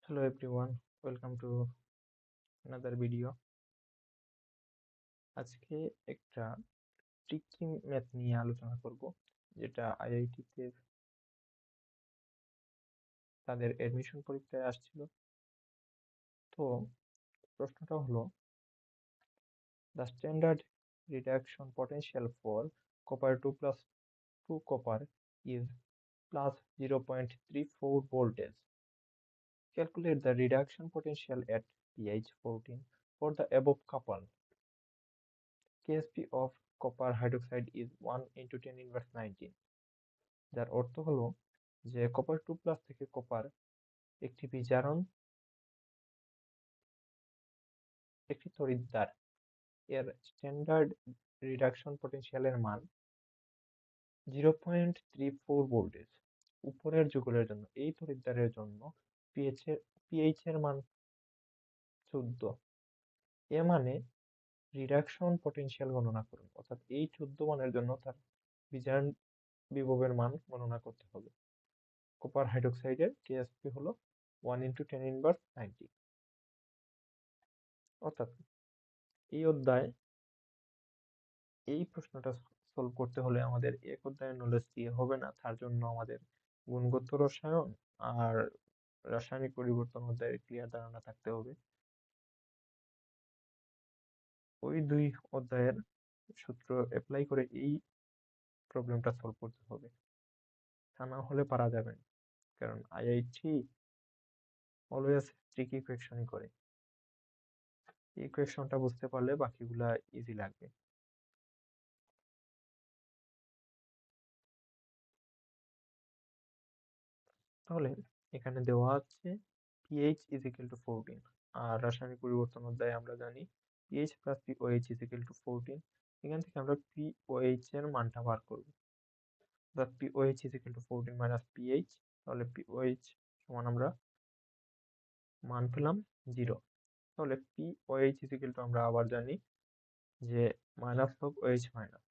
Hello everyone, welcome to another video. আজকে একটা tricky math নিয়ে আলোচনা করব, যেটা আইআইটি-তে তাদের অ্যাডমিশন পরীক্ষায় আসছিল। তো প্রশ্নটা হলো, the standard reduction potential for copper 2 plus 2 copper is plus 0.34 voltage. Calculate the reduction potential at pH 14 for the above couple. Ksp of copper hydroxide is 1 into 10 inverse 19. যার অর্থ হলো যে কপার 2 প্লাস থেকে কপার একটি বিজারণ একটি তড়িৎদ্বার এর স্ট্যান্ডার্ড রিডাকশন পটেনশিয়ালের মান 0.34 ভোল্টেজ। উপরের যুগলের জন্য এই তড়িৎদ্বারের জন্য পিএইচ এর মান 14। এ মানে রিডাকশন পটেনশিয়াল গণনা করুন, অর্থাৎ এই 14 মানের জন্য তার বিজারণ বিভবের মান গণনা করতে হবে। কপার হাইড্রোক্সাইডের কেএসপি হলো 1 into 10 inverse 90। অর্থাৎ এই অধ্যায় এই প্রশ্নটা সলভ করতে হলে আমাদের এক অধ্যায়ের নলেজ দিয়ে হবে না, তার জন্য আমাদের গুণগত রসায়ন আর রাসায়নিক পরিবর্তন অধ্যায়ের ক্লিয়ার ধারণা থাকতে হবে। ওই দুই অধ্যায়ের সূত্র অ্যাপ্লাই করে এই প্রবলেমটা সলভ করতে হবে, তা না হলে পারা যাবে না, কারণ আইআইটি অলওয়েজ ট্রিকি কোয়েকশনই করে। এই কোয়েকশনটা বুঝতে পারলে বাকিগুলা ইজি লাগবে। তাহলে এখানে দেওয়া আছে pH is equal to 14, আর রাসায়নিক পরিবর্তন অধ্যায়ে আমরা জানি pH plus POH is equal to 14। এখান থেকে আমরা POH এর মানটা বার করব, অর্থাৎ POH is equal to 14 minus pH। তাহলে POH সমান আমরা মান পেলাম 0। তাহলে POH is equal to আমরা আবার জানি যে মাইনাস হোক OH মাইনাস।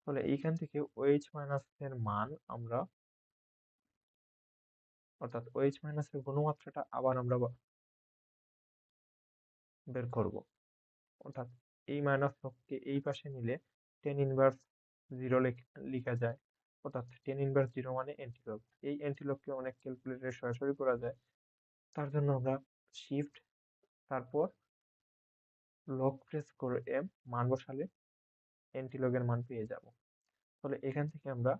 তাহলে এইখান থেকে OH মাইনাস এর মান আমরা, অর্থাৎ OH মাইনাস এর ঘনমাত্রাটা আবার আমরা বের করব। অর্থাৎ এই মাইনাস লবকে এই পাশে নিলে 10 ইনভার্স 0 লেখা যায়, অর্থাৎ 10 ইনভার্স 0 মানে অ্যান্টিলব। এই অ্যান্টিলবকে অনেক ক্যালকুলেটরে সরাসরি করা যায়, তার জন্য আমরা শিফট তারপর লগ প্রেস করে মান বসালে অ্যান্টিলগের মান পেয়ে যাব। তাহলে এখান থেকে আমরা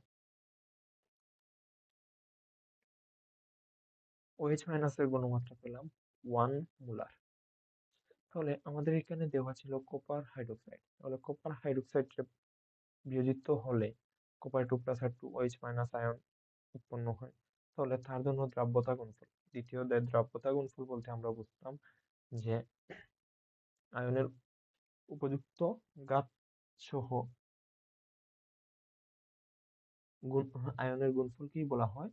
OH মাইনাস এর ঘনমাত্রা পেলাম 1 মোলার। তাহলে আমাদের এখানে দেওয়া ছিল কপার হাইড্রোক্সাইড। তাহলে কপার হাইড্রোক্সাইড বিয়োজিত হলে কপার 2 প্লাস আর 2 OH মাইনাস আয়ন উৎপন্ন হয়। তাহলে তার জন্য দ্রাব্যতা গুণফল, দ্বিতীয় অধ্যায়ে দ্রাব্যতা গুণফল বলতে আমরা বুঝতাম যে আয়নের উপযুক্ত ঘাত সহ আয়নের গুণফলকেই বলা হয়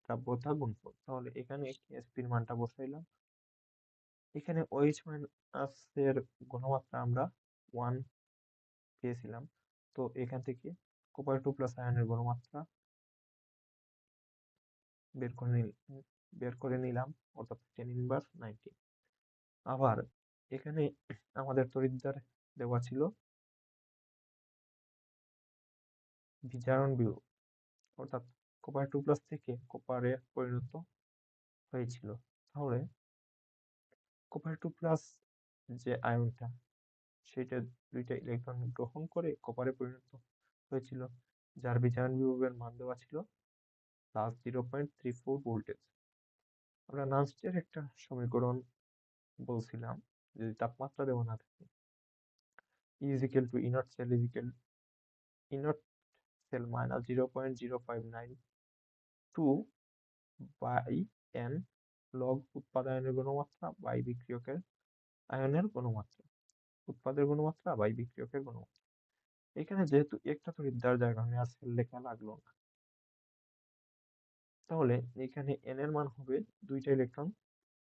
দ্রাব্যতা গুণফল। তাহলে এখানে কেএসপির মানটা বসাইলাম। এখানে OH মাইনাস এর ঘনমাত্রা আমরা 1 পেয়েছিলাম, তো এখান থেকে কপার 2 প্লাস আয়নের ঘনমাত্রা বের করে নিলাম, অর্থাৎ 10 ইনভার্স 90। আবার এখানে আমাদের তড়িৎদ্বার দেওয়া ছিল বিজারণ বিভব, অর্থাৎ কপার 2 প্লাস থেকে কপারে পরিণত হয়েছিল। তাহলে কপার 2 প্লাস যে আয়নটা, সেটা দুইটা ইলেকট্রন গ্রহণ করে কপারে পরিণত হয়েছিল, যার বিজারণ বিভবের মান দেওয়া ছিল প্লাস 0.34 ভোল্টেজ। আমরা নানস্টের একটা সমীকরণ বলছিলাম, যদি তাপমাত্রা দেওয়া না থাকে, E is equal to inert cell is equal inert cell minus 0.0592 by n log উৎপাদনের ঘনমাত্রা বাই বিক্রিয়কের আয়নের ঘনমাত্রা, উৎপাদের ঘনমাত্রা বাই বিক্রিয়কের ঘনমাত্রা। এখানে যেহেতু একটা তড়িৎদ্বার, যার কারণে আর সেল লেখা লাগলো না, তাহলে এখানে n এর মান হবে দুইটা ইলেকট্রন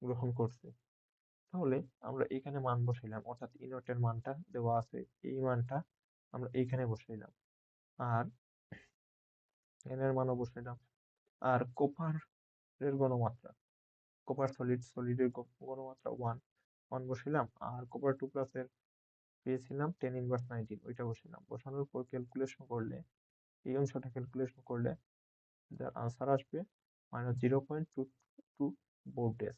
গ্রহণ করছে। তাহলে আমরা এখানে মান বসাইলাম, অর্থাৎ ইনটের মানটা দেওয়া আছে, এই মানটা আমরা এইখানে বসাইলাম, আর n এর মানও বসাইলাম। আর কপার এর ঘনমাত্রা, কপার সলিডের ঘনমাত্রা 1 বসাইলাম, আর কপার 2+ এর পেয়েছিলাম 10⁻19, ওইটা বসাইলাম। বসানোর পর ক্যালকুলেশন করলে, এই অংশটা ক্যালকুলেশন করলে যার আনসার আসবে -0.22 ভোল্টেজ।